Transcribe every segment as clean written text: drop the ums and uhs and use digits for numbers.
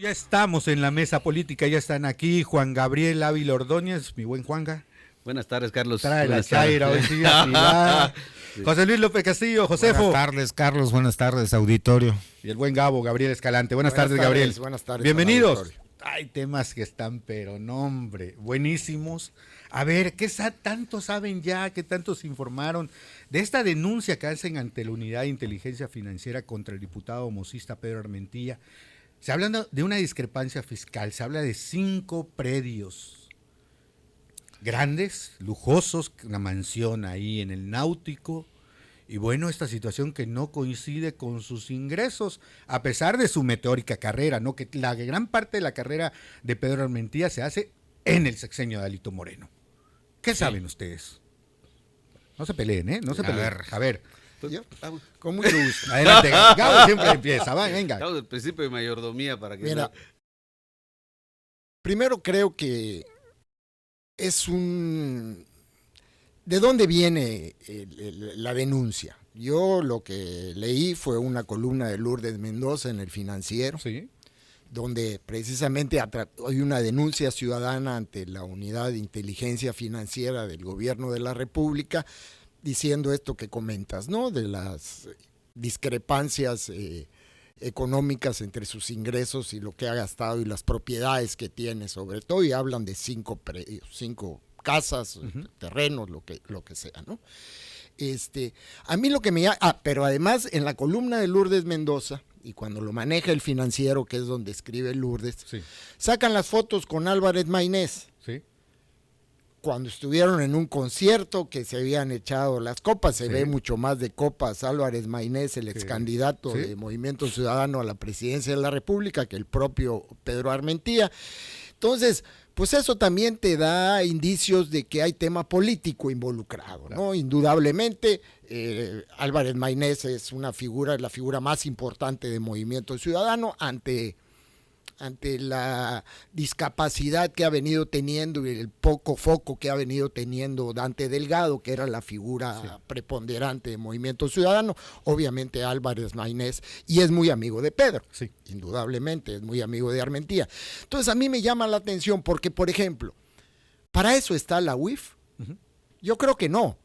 Ya estamos en la mesa política, ya están aquí Juan Gabriel Ávila Ordóñez, mi buen Juanga. Buenas tardes, Carlos. Trae la Buenas chaira hoy tardes. sí afilada. Sí. José Luis López Castillo, Josefo. Buenas tardes, Carlos. Buenas tardes, auditorio. Y el buen Gabo, Gabriel Escalante. Buenas tardes, Gabriel. Buenas tardes. Bienvenidos. Hay temas que están, pero no, hombre, buenísimos. A ver, tanto saben ya, qué tanto se informaron de esta denuncia que hacen ante la Unidad de Inteligencia Financiera contra el diputado homocista Pedro Armentía? Se habla de una discrepancia fiscal, se habla de 5 predios grandes, lujosos, una mansión ahí en el Náutico, y bueno, esta situación que no coincide con sus ingresos, a pesar de su meteórica carrera, ¿no? Que la gran parte de la carrera de Pedro Armentía se hace en el sexenio de Alito Moreno. ¿Qué saben ustedes? No se peleen, ¿eh? No se peleen. A ver. ¿Yo? Con mucho gusto. Adelante, Gabo siempre empieza, va, venga. Estamos del principio de mayordomía para que... Mira, primero creo que es un... ¿De dónde viene la denuncia? Yo lo que leí fue una columna de Lourdes Mendoza en El Financiero, Sí. donde precisamente hay una denuncia ciudadana ante la Unidad de Inteligencia Financiera del Gobierno de la República, diciendo esto que comentas, ¿no? De las discrepancias económicas entre sus ingresos y lo que ha gastado y las propiedades que tiene, sobre todo, y hablan de 5 casas, terrenos, lo que sea, ¿no? A mí lo que me llama, pero además en la columna de Lourdes Mendoza, y cuando lo maneja El Financiero, que es donde escribe Lourdes, Sí. sacan las fotos con Álvarez Maynés, Sí. cuando estuvieron en un concierto que se habían echado las copas, se ve mucho más de copas Álvarez Maynés, el ex candidato de Movimiento Ciudadano a la presidencia de la República, que el propio Pedro Armentía. Entonces, pues eso también te da indicios de que hay tema político involucrado, ¿no? Claro. Indudablemente, Álvarez Maynés es la figura más importante de Movimiento Ciudadano ante la discapacidad que ha venido teniendo y el poco foco que ha venido teniendo Dante Delgado, que era la figura preponderante de Movimiento Ciudadano. Obviamente Álvarez Maynés, y es muy amigo de Pedro, Sí. indudablemente, es muy amigo de Armentía. Entonces a mí me llama la atención porque, por ejemplo, ¿para eso está la UIF? Yo creo que no.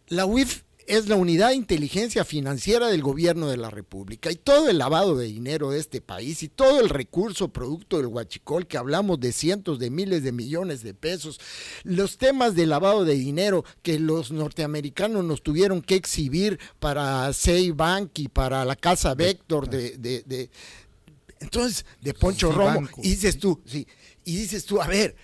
La UIF es la Unidad de Inteligencia Financiera del Gobierno de la República, y todo el lavado de dinero de este país y todo el recurso producto del huachicol, que hablamos de cientos de miles de millones de pesos, los temas de lavado de dinero que los norteamericanos nos tuvieron que exhibir para Sey Bank y para la Casa Vector entonces, de Poncho Romo, y dices tú, a ver,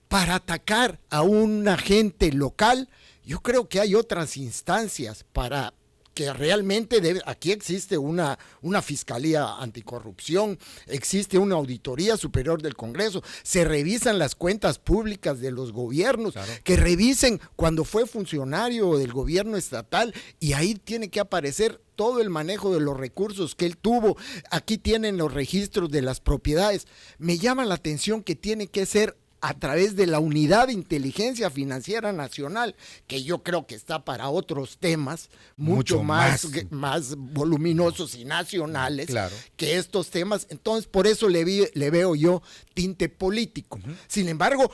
para atacar a un agente local, yo creo que hay otras instancias para que realmente aquí existe una fiscalía anticorrupción, existe una auditoría superior del Congreso, se revisan las cuentas públicas de los gobiernos, claro, que revisen cuando fue funcionario del gobierno estatal, y ahí tiene que aparecer todo el manejo de los recursos que él tuvo. Aquí tienen los registros de las propiedades. Me llama la atención que tiene que ser a través de la Unidad de Inteligencia Financiera Nacional, que yo creo que está para otros temas mucho más voluminosos y nacionales, claro, que estos temas. Entonces, por eso le veo yo tinte político. Sin embargo,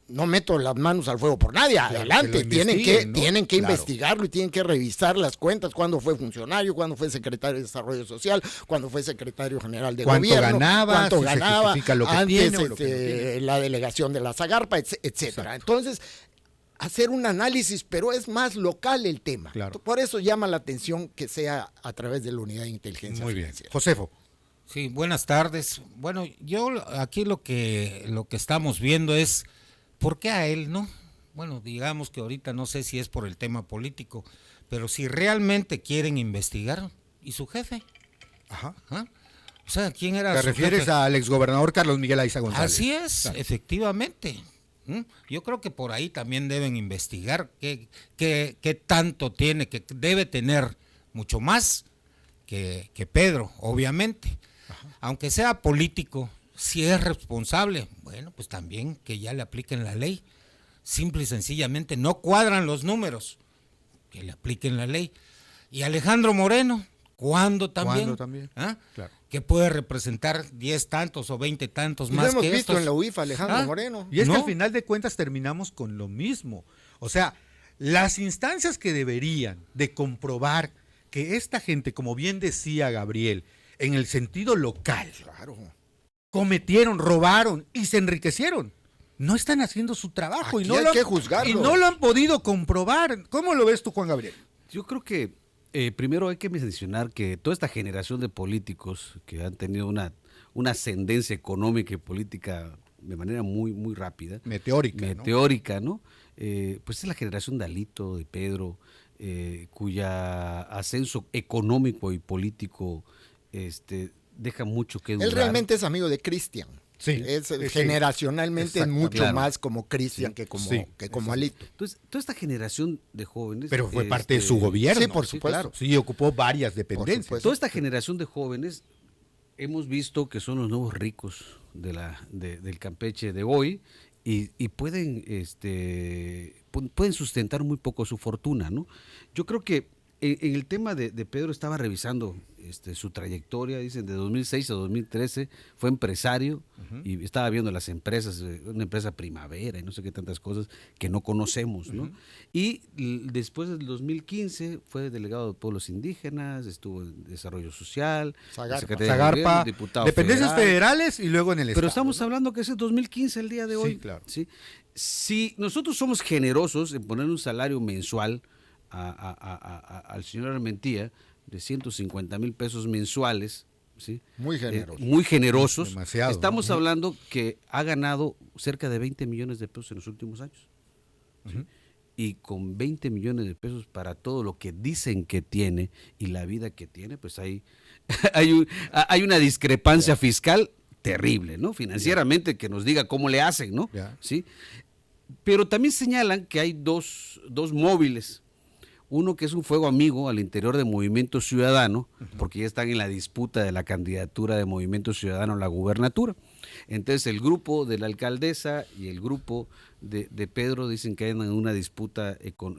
no meto las manos al fuego por nadie, claro, adelante, tienen que claro, investigarlo y tienen que revisar las cuentas, cuándo fue funcionario, cuándo fue secretario de Desarrollo Social, cuándo fue secretario general de gobierno, cuánto ganaba, lo que antes tiene, lo que no tiene, la delegación de la Zagarpa, etcétera. Entonces, hacer un análisis, pero es más local el tema. Claro. Por eso llama la atención que sea a través de la Unidad de Inteligencia Financiera. Bien. Josefo. Sí, buenas tardes. Bueno, yo aquí lo que estamos viendo es ¿por qué a él, no? Bueno, digamos que ahorita no sé si es por el tema político, pero si realmente quieren investigar, ¿y su jefe? Ajá. ¿Ah? O sea, ¿quién era ¿Te su refieres jefe? al exgobernador Carlos Miguel Aiza González? Así es, claro, efectivamente. Yo creo que por ahí también deben investigar qué tanto tiene, que debe tener mucho más que Pedro, obviamente. Ajá. Aunque sea político, si es responsable, bueno, pues también que ya le apliquen la ley. Simple y sencillamente no cuadran los números, que le apliquen la ley. Y Alejandro Moreno, ¿Cuándo también? ¿Cuándo también? ¿Ah? Claro. Que puede representar 10 tantos o 20 tantos Y lo más hemos que visto estos. en la UIFA, Alejandro ¿Ah? Moreno. Y es que No. al final de cuentas terminamos con lo mismo. O sea, las instancias que deberían de comprobar que esta gente, como bien decía Gabriel, en el sentido local, Claro. cometieron, robaron y se enriquecieron, no están haciendo su trabajo y Aquí no, hay que juzgarlos. y no lo han podido comprobar. ¿Cómo lo ves tú, Juan Gabriel? Yo creo que primero hay que mencionar que toda esta generación de políticos que han tenido una ascendencia económica y política de manera muy, muy rápida, Meteórica, ¿no? Pues es la generación de Alito, de Pedro, cuya ascenso económico y político deja mucho que dudar. Él realmente es amigo de Cristian. Sí, Es, sí, generacionalmente es mucho Claro. más como Cristian que como, Sí, que como Alito. Entonces, toda esta generación de jóvenes... Pero fue parte de su gobierno. Sí, por supuesto. Claro. Sí, ocupó varias dependencias. supuesto. Toda esta generación de jóvenes hemos visto que son los nuevos ricos del Campeche de hoy y pueden pueden sustentar muy poco su fortuna, ¿no? Yo creo que en el tema de Pedro estaba revisando su trayectoria, dicen de 2006 a 2013 fue empresario y estaba viendo las empresas, una empresa Primavera y no sé qué tantas cosas que no conocemos, ¿no? Y después del 2015 fue delegado de pueblos indígenas, estuvo en desarrollo social, Zagarpa. Secretaría de Zagarpa, Gobierno, diputado dependencias federal. federales y luego en el Pero Estado. estamos hablando que ese es 2015 el día de hoy. Sí, claro. ¿sí? Si nosotros somos generosos en poner un salario mensual al señor Armentía de 150,000 pesos mensuales, ¿sí? Muy generoso. Muy generosos. Demasiado, Estamos ¿no? hablando que ha ganado cerca de 20 millones de pesos en los últimos años. ¿sí? Y con 20 millones de pesos para todo lo que dicen que tiene y la vida que tiene, pues hay una discrepancia fiscal terrible, ¿no? Financieramente, que nos diga cómo le hacen, ¿no? Ya. ¿Sí? Pero también señalan que hay dos móviles. Uno que es un fuego amigo al interior de Movimiento Ciudadano, porque ya están en la disputa de la candidatura de Movimiento Ciudadano a la gubernatura. Entonces el grupo de la alcaldesa y el grupo de Pedro dicen que hay una disputa O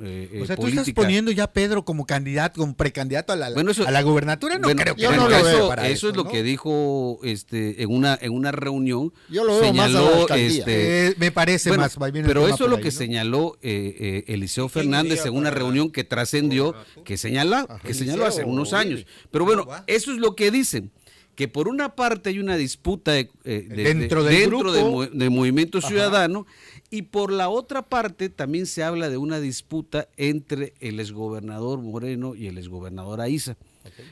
sea, tú política. estás poniendo ya a Pedro como candidato, como precandidato a la, Bueno, eso- a la gubernatura. No Bueno, creo que yo no no lo lo veo veo para eso es lo ¿no? que dijo en una reunión. Yo lo veo más a la señaló, alcaldía. Me parece bueno, más. va bien el pero tema eso es por lo ahí, que ¿no? señaló Eliseo Fernández en una reunión que trascendió, que señaló hace Eliseo, unos años. Pero bueno, eso es lo que dicen. Que por una parte hay una disputa Dentro del grupo. de Movimiento Ciudadano y por la otra parte también se habla de una disputa entre el exgobernador Moreno y el exgobernador Aiza.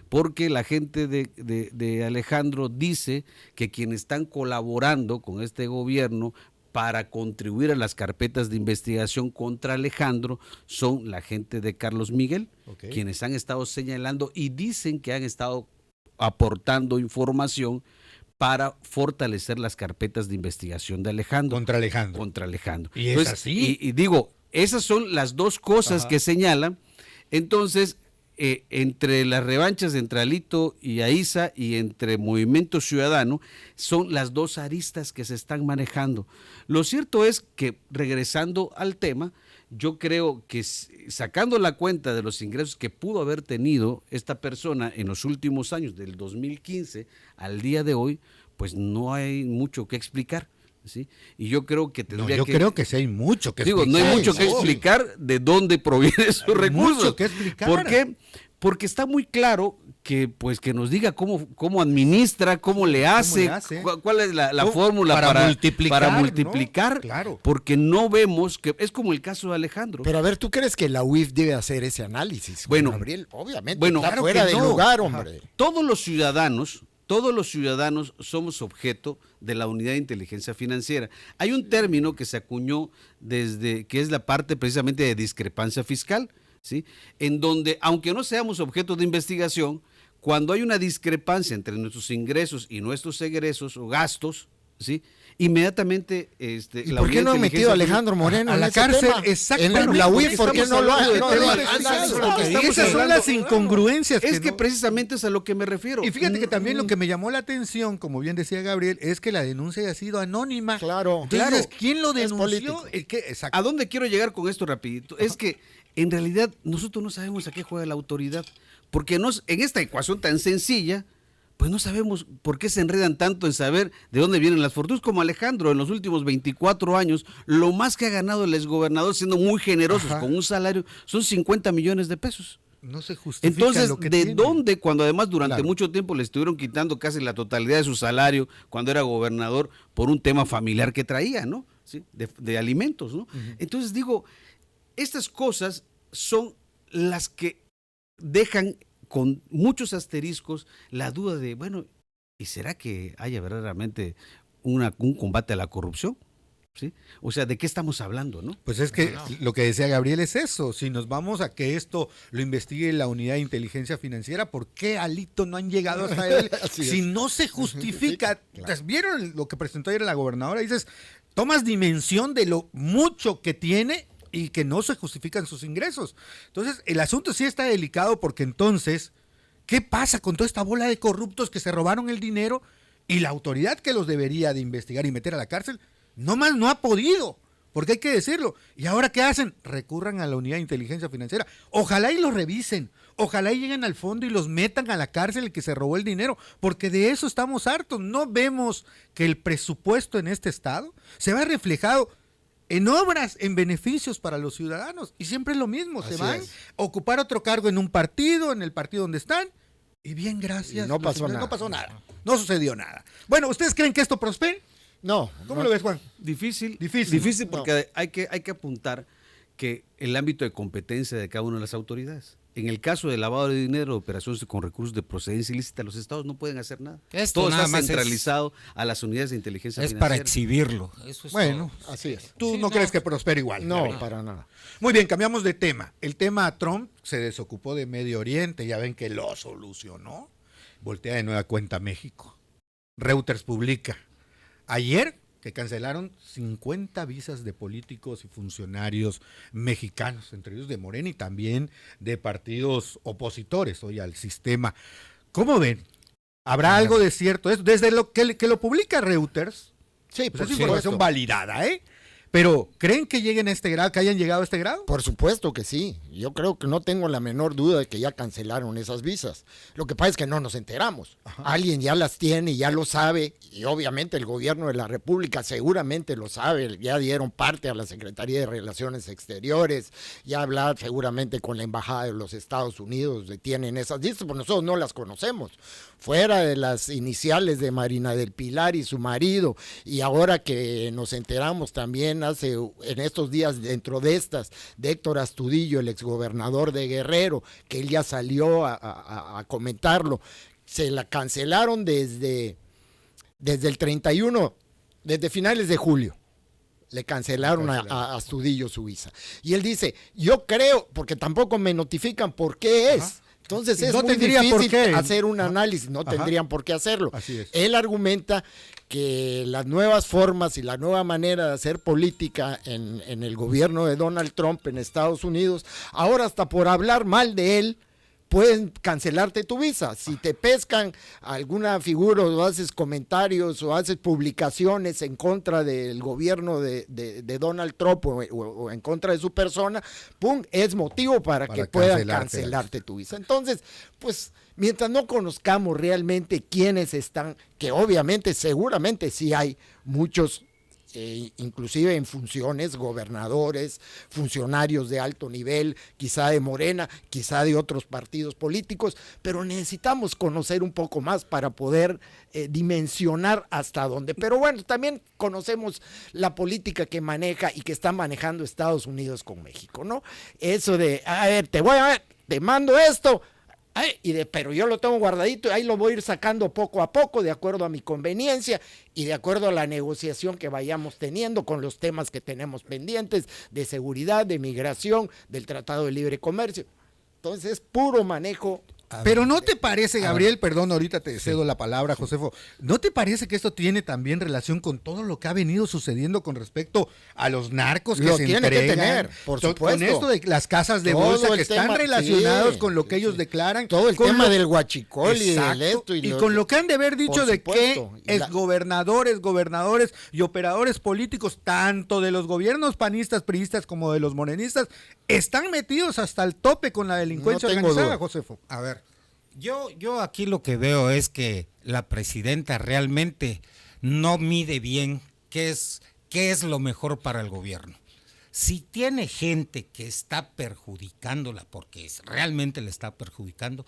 Porque la gente de Alejandro dice que quienes están colaborando con este gobierno para contribuir a las carpetas de investigación contra Alejandro son la gente de Carlos Miguel, Ok. quienes han estado señalando y dicen que han estado aportando información para fortalecer las carpetas de investigación de Alejandro. Contra Alejandro. Contra Alejandro. ¿Y es así? Y digo, esas son las dos cosas que señalan. Entonces, entre las revanchas entre Alito y Aiza y entre Movimiento Ciudadano, son las dos aristas que se están manejando. Lo cierto es que, regresando al tema, yo creo que sacando la cuenta de los ingresos que pudo haber tenido esta persona en los últimos años, del 2015 al día de hoy, pues no hay mucho que explicar. ¿sí? Y yo creo que No, tendría yo que... creo que sí hay mucho que Digo, no hay explicar. mucho que Sí. explicar de dónde provienen esos Hay recursos. mucho que explicar. ¿Por qué? Porque está muy claro que pues que nos diga cómo administra, cómo le hace, hace? cuál es la ¿Cómo? fórmula Para multiplicar, para ¿no? multiplicar, Claro. porque no vemos que es como el caso de Alejandro. Pero a ver, ¿tú crees que la UIF debe hacer ese análisis? Bueno, Juan Gabriel, obviamente, bueno, está claro fuera que de no. lugar, hombre. Todos los ciudadanos somos objeto de la unidad de inteligencia financiera. Hay un término que se acuñó desde que es la parte precisamente de discrepancia fiscal, ¿sí? En donde, aunque no seamos objeto de investigación, cuando hay una discrepancia entre nuestros ingresos y nuestros egresos o gastos, ¿sí? Inmediatamente ¿Y la por qué unidad no de han metido a inteligencia Alejandro Moreno a en la ese cárcel? tema? Exactamente. En la Porque UIF, ¿por qué estamos no lo hablando han? de No, temas- no, Eso es lo que Y esas son las incongruencias. Es que no- precisamente es a lo que me refiero. Y fíjate que también lo que me llamó la atención, como bien decía Gabriel, es que la denuncia haya sido anónima. Claro. Entonces, Claro. ¿quién lo Es denunció? político. Exacto. ¿A dónde quiero llegar con esto rapidito? Es que en realidad nosotros no sabemos a qué juega la autoridad, Porque en esta ecuación tan sencilla, pues no sabemos por qué se enredan tanto en saber de dónde vienen las fortunas, como Alejandro. En los últimos 24 años, lo más que ha ganado el exgobernador, siendo muy generosos con un salario, son 50 millones de pesos. No se justifica. Entonces, lo que ¿de tiene. dónde? Cuando además durante Claro. mucho tiempo le estuvieron quitando casi la totalidad de su salario cuando era gobernador por un tema familiar que traía, ¿no? ¿Sí? De alimentos, ¿no? Entonces digo, estas cosas son las que dejan con muchos asteriscos la duda de, bueno, ¿y será que haya verdaderamente un combate a la corrupción? ¿Sí? O sea, ¿de qué estamos hablando, no? Pues es que lo que decía Gabriel es eso. Si nos vamos a que esto lo investigue la Unidad de Inteligencia Financiera, ¿por qué Alito no han llegado hasta él? Así Si es. no se justifica. ¿Vieron lo que presentó ayer la gobernadora? Dices, tomas dimensión de lo mucho que tiene y que no se justifican sus ingresos. Entonces, el asunto sí está delicado porque entonces, ¿qué pasa con toda esta bola de corruptos que se robaron el dinero y la autoridad que los debería de investigar y meter a la cárcel? Nomás no ha podido, porque hay que decirlo. ¿Y ahora qué hacen? Recurran a la Unidad de Inteligencia Financiera. Ojalá y los revisen, ojalá y lleguen al fondo y los metan a la cárcel el que se robó el dinero, porque de eso estamos hartos. No vemos que el presupuesto en este estado se va reflejado en obras, en beneficios para los ciudadanos. Y siempre es lo mismo, se Así van es. a ocupar otro cargo en un partido, en el partido donde están, y bien, gracias. Y no pasó señores, nada. No pasó nada, no sucedió nada. Bueno, ¿ustedes creen que esto prospere? No. ¿Cómo no. lo ves, Juan? Difícil Difícil. porque hay que apuntar que el ámbito de competencia de cada una de las autoridades. En el caso de lavado de dinero, operaciones con recursos de procedencia ilícita, los estados no pueden hacer nada. Esto Todo nada está más centralizado a las unidades de inteligencia Es financiera. para exhibirlo. Eso es Bueno, todo. Así es. ¿tú Sí, no no. crees que prospere igual? No, Gabriel? para nada. Muy bien, cambiamos de tema. El tema Trump se desocupó de Medio Oriente, ya ven que lo solucionó. Voltea de nueva cuenta a México. Reuters publica ayer que cancelaron 50 visas de políticos y funcionarios mexicanos, entre ellos de Morena y también de partidos opositores hoy al sistema. ¿Cómo ven? ¿Habrá algo de cierto esto? Desde lo que lo publica Reuters, Sí, pues por es información supuesto. validada, ¿eh? Pero, ¿creen que lleguen a este grado, que hayan llegado a este grado? Por supuesto que sí. Yo creo que no tengo la menor duda de que ya cancelaron esas visas. Lo que pasa es que no nos enteramos. Alguien ya las tiene, ya lo sabe, y obviamente el gobierno de la República seguramente lo sabe. Ya dieron parte a la Secretaría de Relaciones Exteriores, ya hablar seguramente con la Embajada de los Estados Unidos, tienen esas visas, porque nosotros no las conocemos. Fuera de las iniciales de Marina del Pilar y su marido, y ahora que nos enteramos también en estos días, dentro de estas, de Héctor Astudillo, el exgobernador de Guerrero, que él ya salió a comentarlo, se la cancelaron desde el 31, desde finales de julio. Le cancelaron a Astudillo su visa. Y él dice, yo creo, porque tampoco me notifican por qué es. Entonces Y es no muy tendría por difícil qué. hacer un análisis, no Ajá. tendrían por qué hacerlo. Así es. Él argumenta que las nuevas formas y la nueva manera de hacer política en el gobierno de Donald Trump en Estados Unidos, ahora hasta por hablar mal de él, pueden cancelarte tu visa. Si te pescan alguna figura o haces comentarios o haces publicaciones en contra del gobierno de Donald Trump o en contra de su persona, ¡pum!, es motivo para que puedan cancelarte tu visa. Entonces, pues, mientras no conozcamos realmente quiénes están, que obviamente, seguramente sí hay muchos, inclusive en funciones, gobernadores, funcionarios de alto nivel, quizá de Morena, quizá de otros partidos políticos, pero necesitamos conocer un poco más para poder dimensionar hasta dónde. Pero bueno, también conocemos la política que maneja y que está manejando Estados Unidos con México, ¿no? Eso de, a ver, te mando esto, pero yo lo tengo guardadito y ahí lo voy a ir sacando poco a poco de acuerdo a mi conveniencia y de acuerdo a la negociación que vayamos teniendo con los temas que tenemos pendientes de seguridad, de migración, del Tratado de Libre Comercio. Entonces es puro manejo. Pero ¿no te parece, Gabriel, perdón, ahorita te cedo la palabra, Josefo, ¿no te parece que esto tiene también relación con todo lo que ha venido sucediendo con respecto a los narcos que Lo se tiene que entregan? tener, por supuesto. Con esto de las casas de Todo bolsa el que están tema, relacionados sí, con lo que ellos declaran. Todo el con tema lo- del huachicol y Exacto, del esto. y con lo que han de haber dicho por de que supuesto. Y la- gobernadores y operadores políticos, tanto de los gobiernos panistas, priistas como de los morenistas, están metidos hasta el tope con la delincuencia No tengo organizada, duda. Josefo. A ver, Yo aquí lo que veo es que la presidenta realmente no mide bien qué es lo mejor para el gobierno. Si tiene gente que está perjudicándola, porque realmente le está perjudicando,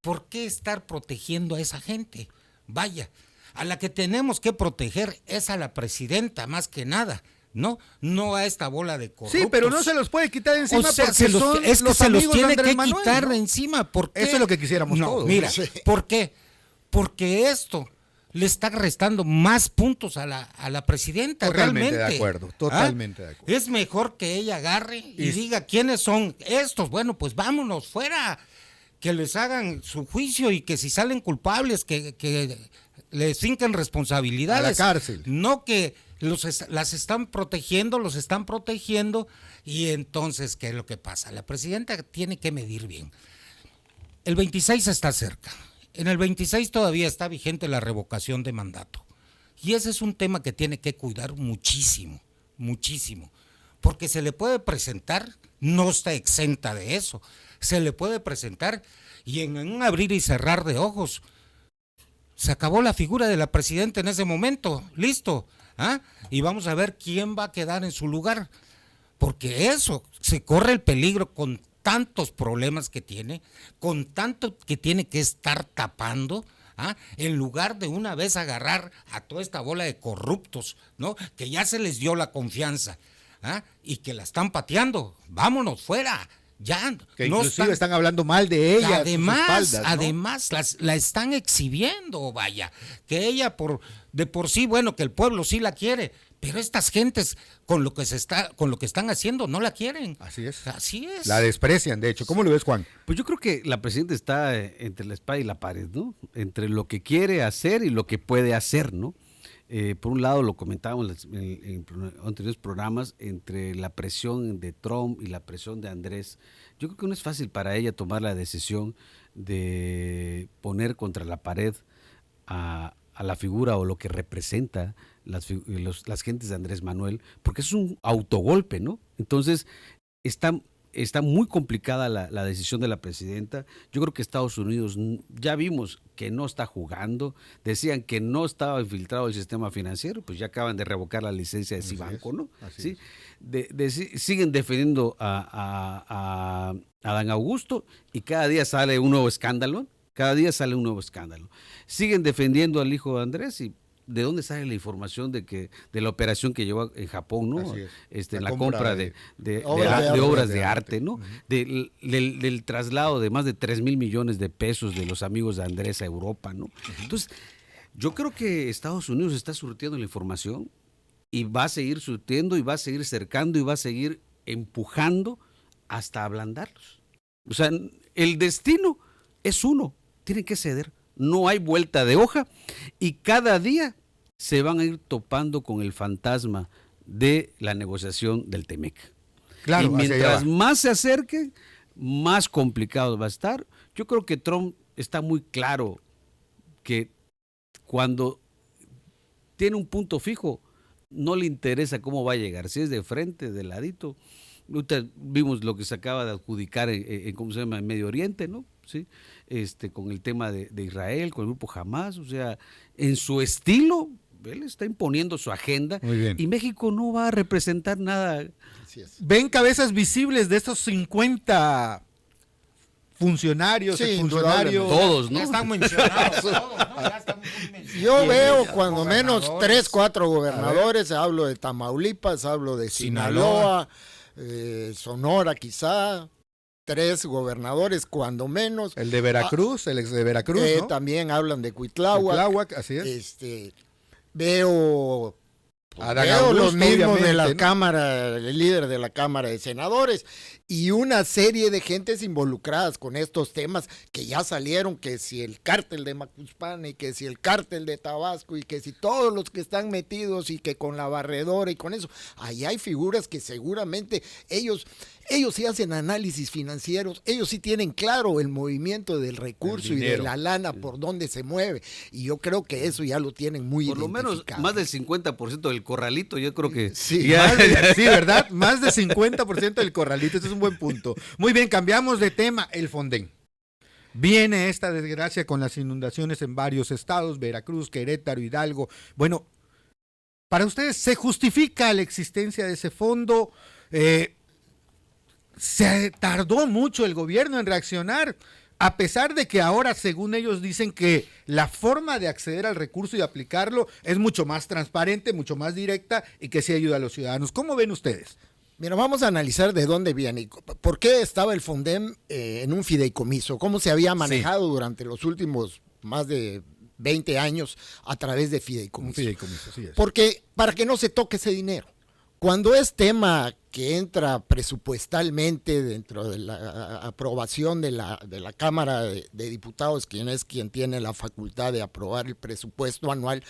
¿por qué estar protegiendo a esa gente? Vaya, a la que tenemos que proteger es a la presidenta más que nada. No a esta bola de corruptos. Sí, pero no se los puede quitar de encima, o sea, porque son es que los se los amigos de tiene Andrés que Manuel, quitar ¿no? de encima. ¿Por qué? Eso es lo que quisiéramos no, todos. Mira, Sí. ¿por qué? Porque esto le está restando más puntos a la presidenta. Totalmente realmente. de acuerdo, totalmente de acuerdo. Es mejor que ella agarre y diga quiénes son estos. Bueno, pues vámonos fuera, que les hagan su juicio y que si salen culpables, que les finquen responsabilidades. A la cárcel. No que las están protegiendo, los están protegiendo, y entonces, ¿qué es lo que pasa? La presidenta tiene que medir bien. El 26 está cerca. En el 26 todavía está vigente la revocación de mandato. Y ese es un tema que tiene que cuidar muchísimo, muchísimo. Porque se le puede presentar, no está exenta de eso, se le puede presentar y en un abrir y cerrar de ojos se acabó la figura de la presidenta en ese momento, listo. Y vamos a ver quién va a quedar en su lugar. Porque eso, se corre el peligro con tantos problemas que tiene, con tanto que tiene que estar tapando, en lugar de una vez agarrar a toda esta bola de corruptos, ¿no? Que ya se les dio la confianza, y que la están pateando. Vámonos fuera. Ya Que no inclusive están hablando mal de ella. Además, la están exhibiendo, vaya, que ella de por sí, bueno, que el pueblo sí la quiere, pero estas gentes con lo que están haciendo no la quieren. Así es. Así es. La desprecian, de hecho. ¿Cómo lo ves, Juan? Pues yo creo que la presidenta está entre la espada y la pared, ¿no? Entre lo que quiere hacer y lo que puede hacer, ¿no? Por un lado, lo comentábamos en anteriores programas, entre la presión de Trump y la presión de Andrés. Yo creo que no es fácil para ella tomar la decisión de poner contra la pared a la figura o lo que representa las gentes de Andrés Manuel, porque es un autogolpe, ¿no? Entonces, está muy complicada la decisión de la presidenta. Yo creo que Estados Unidos, ya vimos que no está jugando, decían que no estaba infiltrado el sistema financiero, pues ya acaban de revocar la licencia de Cibanco, ¿no? ¿Sí? Siguen defendiendo a Dan Augusto y cada día sale un nuevo escándalo, Siguen defendiendo al hijo de Andrés y ¿de dónde sale la información de la operación que llevó en Japón, ¿no? La compra de obras de arte, ¿no? Uh-huh. Del traslado de más de 3,000 millones de pesos de los amigos de Andrés a Europa, ¿no? Uh-huh. Entonces, yo creo que Estados Unidos está surtiendo la información y va a seguir surtiendo y va a seguir cercando y va a seguir empujando hasta ablandarlos. O sea, el destino es uno, tienen que ceder. No hay vuelta de hoja y cada día se van a ir topando con el fantasma de la negociación del TEMEC. Claro, y mientras más se acerque, más complicado va a estar. Yo creo que Trump está muy claro que cuando tiene un punto fijo, no le interesa cómo va a llegar, si es de frente, de ladito. Vimos lo que se acaba de adjudicar ¿cómo se llama? En Medio Oriente, ¿no? ¿Sí? Con el tema de Israel, con el grupo Hamas, o sea, en su estilo, él está imponiendo su agenda. Muy bien. Y México no va a representar nada. Así es. ¿Ven cabezas visibles de estos 50 funcionarios, exfuncionarios? Todos, ¿no? Ya están mencionados todos, ¿no? Ya están muy mencionados. Yo veo cuando menos 3, 4 gobernadores, hablo de Tamaulipas, hablo de Sinaloa, Sonora quizá, 3 gobernadores cuando menos. El de Veracruz, el ex de Veracruz, ¿no? También hablan de Cuitláhuac. Así es. Veo Augusto, los mismos de la ¿no? Cámara, el líder de la Cámara de Senadores y una serie de gentes involucradas con estos temas que ya salieron, que si el cártel de Macuspana y que si el cártel de Tabasco y que si todos los que están metidos y que con la barredora y con eso, ahí hay figuras que seguramente ellos sí hacen análisis financieros, ellos sí tienen claro el movimiento del recurso y de la lana por dónde se mueve, y yo creo que eso ya lo tienen muy por lo menos más del 50% del corralito, yo creo que sí, sí, ¿verdad? Más del 50% del corralito, ese es un buen punto. Muy bien, cambiamos de tema, el Fonden. Viene esta desgracia con las inundaciones en varios estados, Veracruz, Querétaro, Hidalgo. Bueno, para ustedes, ¿se justifica la existencia de ese fondo? Se tardó mucho el gobierno en reaccionar, a pesar de que ahora, según ellos, dicen que la forma de acceder al recurso y aplicarlo es mucho más transparente, mucho más directa y que sí ayuda a los ciudadanos. ¿Cómo ven ustedes? Mira, vamos a analizar de dónde viene y por qué estaba el Fondem en un fideicomiso, cómo se había manejado durante los últimos más de 20 años a través de fideicomiso. Un fideicomiso, sí es. Porque para que no se toque ese dinero. Cuando es tema que entra presupuestalmente dentro de la aprobación de la Cámara de Diputados, quien tiene la facultad de aprobar el presupuesto anual,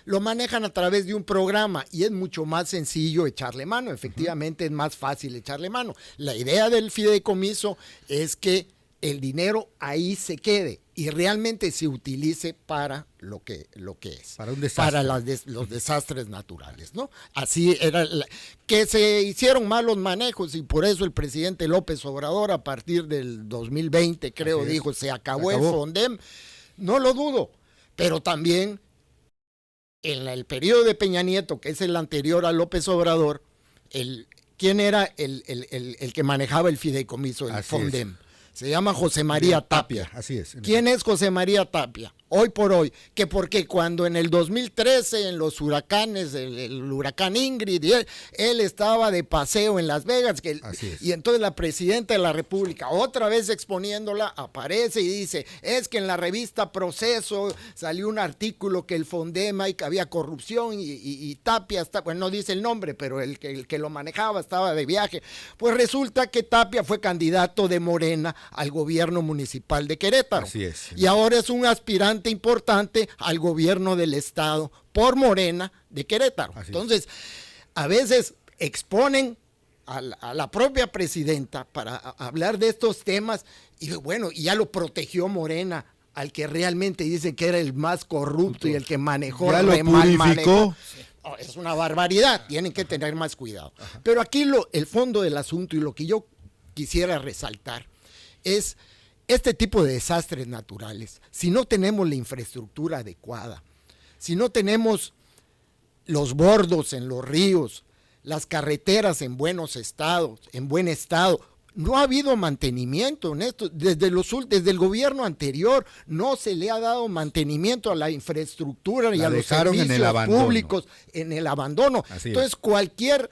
lo manejan a través de un programa y es mucho más sencillo echarle mano. Efectivamente, es más fácil echarle mano. La idea del fideicomiso es que el dinero ahí se quede y realmente se utilice para lo que es. Para un desastre. Para los desastres naturales, ¿no? Así era, que se hicieron malos manejos y por eso el presidente López Obrador a partir del 2020, creo, dijo, se acabó el Fondem. No lo dudo, pero también en el periodo de Peña Nieto, que es el anterior a López Obrador, ¿quién era el que manejaba el fideicomiso, el Fondem? Se llama José María Tapia. Así es. ¿Quién es José María Tapia? Hoy por hoy, que porque cuando en el 2013 en los huracanes, el huracán Ingrid, él estaba de paseo en Las Vegas, y entonces la presidenta de la República, otra vez exponiéndola, aparece y dice, es que en la revista Proceso salió un artículo que el Fondema y que había corrupción y Tapia, bueno, no dice el nombre, pero el que lo manejaba estaba de viaje. Pues resulta que Tapia fue candidato de Morena al gobierno municipal de Querétaro. Así es. Y ahora es un aspirante importante al gobierno del estado por Morena de Querétaro. Entonces, a veces exponen a la propia presidenta para hablar de estos temas y bueno, y ya lo protegió Morena, al que realmente dice que era el más corrupto y el que manejó ya lo purificó. Es una barbaridad, tienen que tener más cuidado. Pero aquí el fondo del asunto y lo que yo quisiera resaltar es este tipo de desastres naturales. Si no tenemos la infraestructura adecuada, si no tenemos los bordos en los ríos, las carreteras en buen estado, no ha habido mantenimiento en esto. Desde el gobierno anterior no se le ha dado mantenimiento a la infraestructura y a los servicios públicos en el abandono. Entonces, cualquier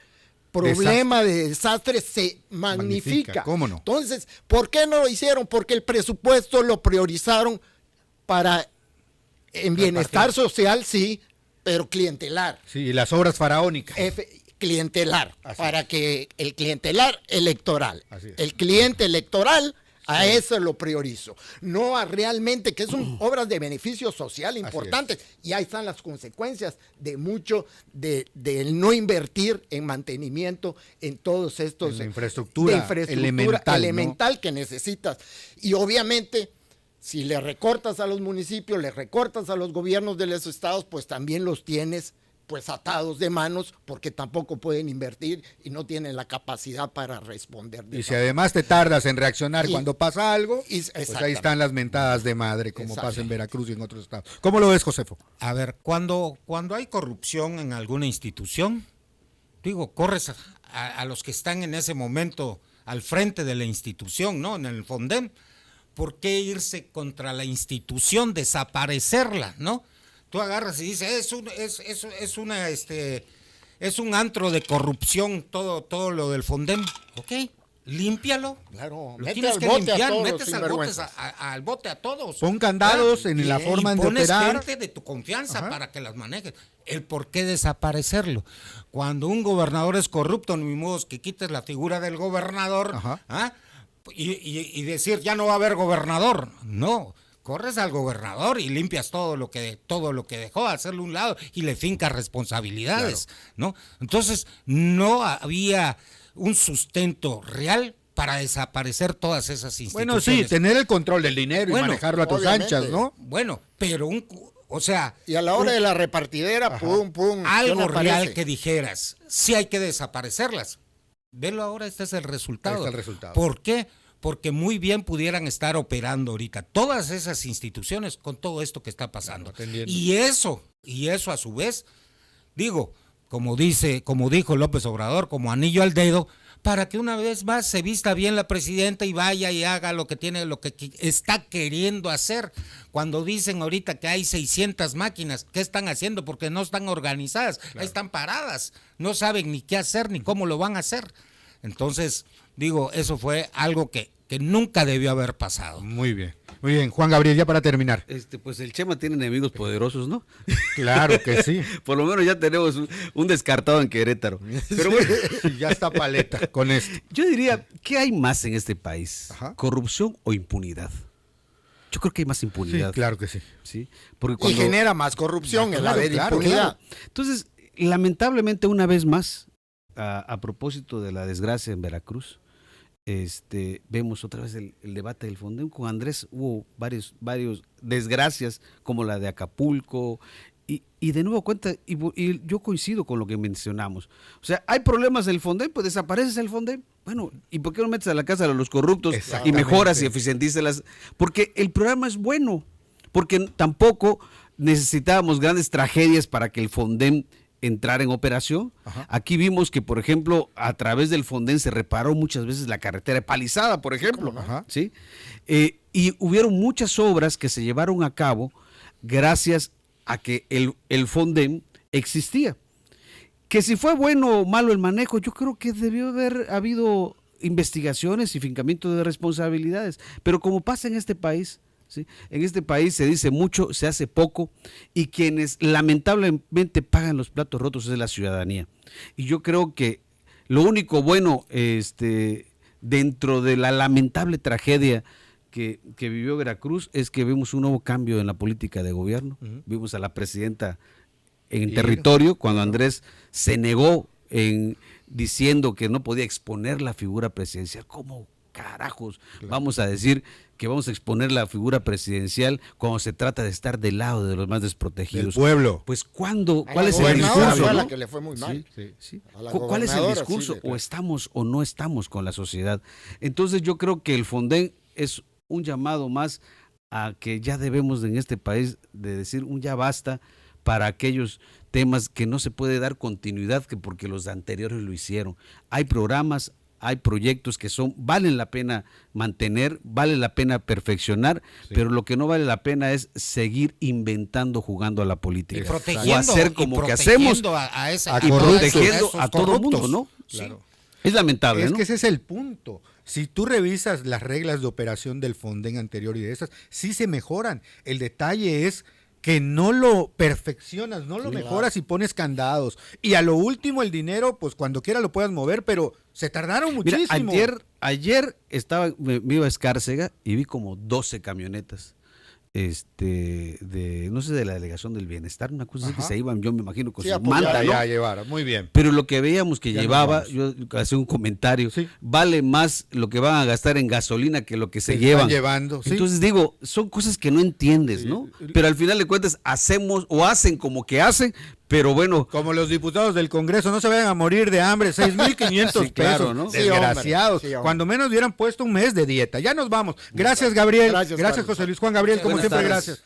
problema de desastre se magnifica. ¿Cómo no? Entonces, ¿por qué no lo hicieron? Porque el presupuesto lo priorizaron en bienestar social, sí, pero clientelar. Sí, y las obras faraónicas. Clientelar, para que el clientelar electoral. El cliente cliente electoral, a eso lo priorizo. No a realmente, que son obras de beneficio social importantes. Y ahí están las consecuencias de mucho de no invertir en mantenimiento en todos estos. En la infraestructura elemental, ¿no? Que necesitas. Y obviamente, si le recortas a los municipios, le recortas a los gobiernos de los estados, pues también los tienes pues atados de manos porque tampoco pueden invertir y no tienen la capacidad para responder. Y si además te tardas en reaccionar cuando pasa algo, pues ahí están las mentadas de madre, como pasa en Veracruz y en otros estados. ¿Cómo lo ves, Josefo? A ver, cuando hay corrupción en alguna institución, corres a los que están en ese momento al frente de la institución, ¿no? En el Fondem. ¿Por qué irse contra la institución, desaparecerla, ¿no? Tú agarras y dices, es un antro de corrupción todo lo del Fondem. Ok, límpialo. Claro, lo tienes que limpiar, metes al bote a todos. Pon candados en la forma de operar. Pones gente de tu confianza para que las manejes. El por qué desaparecerlo. Cuando un gobernador es corrupto, ni modo que quites la figura del gobernador y decir, ya no va a haber gobernador. No. Corres al gobernador y limpias todo lo que dejó, hacerlo a un lado y le fincas responsabilidades, ¿no? Entonces, no había un sustento real para desaparecer todas esas instituciones. Bueno, sí, tener el control del dinero y manejarlo a tus anchas, ¿no? Bueno, pero y a la hora de la repartidera, pum. Algo real que dijeras, sí hay que desaparecerlas. Velo ahora, este es el resultado. Ahí está el resultado. ¿Por qué? porque muy bien pudieran estar operando ahorita todas esas instituciones con todo esto que está pasando. Y eso a su vez, digo, como dijo López Obrador, como anillo al dedo, para que una vez más se vista bien la presidenta y vaya y haga lo que está queriendo hacer. Cuando dicen ahorita que hay 600 máquinas, ¿qué están haciendo? Porque no están organizadas, ahí están paradas, no saben ni qué hacer ni cómo lo van a hacer. Entonces, digo, eso fue algo que nunca debió haber pasado. Muy bien. Juan Gabriel, ya para terminar. Pues el Chema tiene enemigos poderosos, ¿no? Claro que sí. Por lo menos ya tenemos un descartado en Querétaro. Pero bueno, ya está paleta con esto. Yo diría, ¿qué hay más en este país? Ajá. ¿Corrupción o impunidad? Yo creo que hay más impunidad. Sí, claro que sí. ¿Sí? Porque Y genera más corrupción en la de claro, impunidad. Entonces, lamentablemente, una vez más, a propósito de la desgracia en Veracruz, vemos otra vez el debate del Fonden. Con Andrés hubo varios desgracias, como la de Acapulco, y de nuevo cuenta, y yo coincido con lo que mencionamos. O sea, hay problemas del Fonden, pues desapareces el Fonden. Bueno, ¿y por qué no metes a la casa a los corruptos y mejoras y eficientizas porque el programa es bueno, porque tampoco necesitábamos grandes tragedias para que el Fonden entrar en operación. Ajá. Aquí vimos que, por ejemplo, a través del Fonden se reparó muchas veces la carretera de Palizada, por ejemplo. Ajá. ¿Sí? Y hubieron muchas obras que se llevaron a cabo gracias a que el Fonden existía. Que si fue bueno o malo el manejo, yo creo que debió haber habido investigaciones y fincamiento de responsabilidades. Pero como pasa en este país, ¿sí? En este país se dice mucho, se hace poco, y quienes lamentablemente pagan los platos rotos es la ciudadanía. Y yo creo que lo único bueno dentro de la lamentable tragedia que vivió Veracruz es que vimos un nuevo cambio en la política de gobierno. Uh-huh. Vimos a la presidenta en territorio cuando Andrés se negó diciendo que no podía exponer la figura presidencial. ¿Cómo carajos vamos a decir que vamos a exponer la figura presidencial cuando se trata de estar del lado de los más desprotegidos? El pueblo. Pues ¿cuál es el discurso? A la que le fue muy mal. Sí. ¿Cuál es el discurso? O estamos o no estamos con la sociedad. Entonces yo creo que el Fonden es un llamado más a que ya debemos en este país de decir un ya basta para aquellos temas que no se puede dar continuidad porque los anteriores lo hicieron. Hay programas, hay proyectos que valen la pena mantener, vale la pena perfeccionar, pero lo que no vale la pena es seguir inventando, jugando a la política. O hacer como que hacemos protegiendo a todo el mundo, ¿no? Claro. Sí. Es lamentable, Es ¿no? que ese es el punto. Si tú revisas las reglas de operación del Fonden anterior y de esas, sí se mejoran. El detalle es que no lo perfeccionas, no lo mejoras y pones candados. Y a lo último el dinero, pues cuando quiera lo puedas mover, pero se tardaron muchísimo. Mira, ayer me iba a Escárcega y vi como 12 camionetas no sé, de la Delegación del Bienestar, una cosa así, que se iban, yo me imagino, con su manta, ¿no? Ya llevaron, muy bien. Pero lo que veíamos que llevaba, yo hacía un comentario, vale más lo que van a gastar en gasolina que lo que se llevan. Llevando, ¿sí? Entonces digo, son cosas que no entiendes, ¿no? Pero al final de cuentas hacen como que hacen, pero bueno. Como los diputados del Congreso, no se vayan a morir de hambre, 6,500 pesos, claro, ¿no? Desgraciados. Cuando menos hubieran puesto un mes de dieta. Ya nos vamos. Gracias, Gabriel. Gracias José Luis. Juan Gabriel, como siempre, gracias.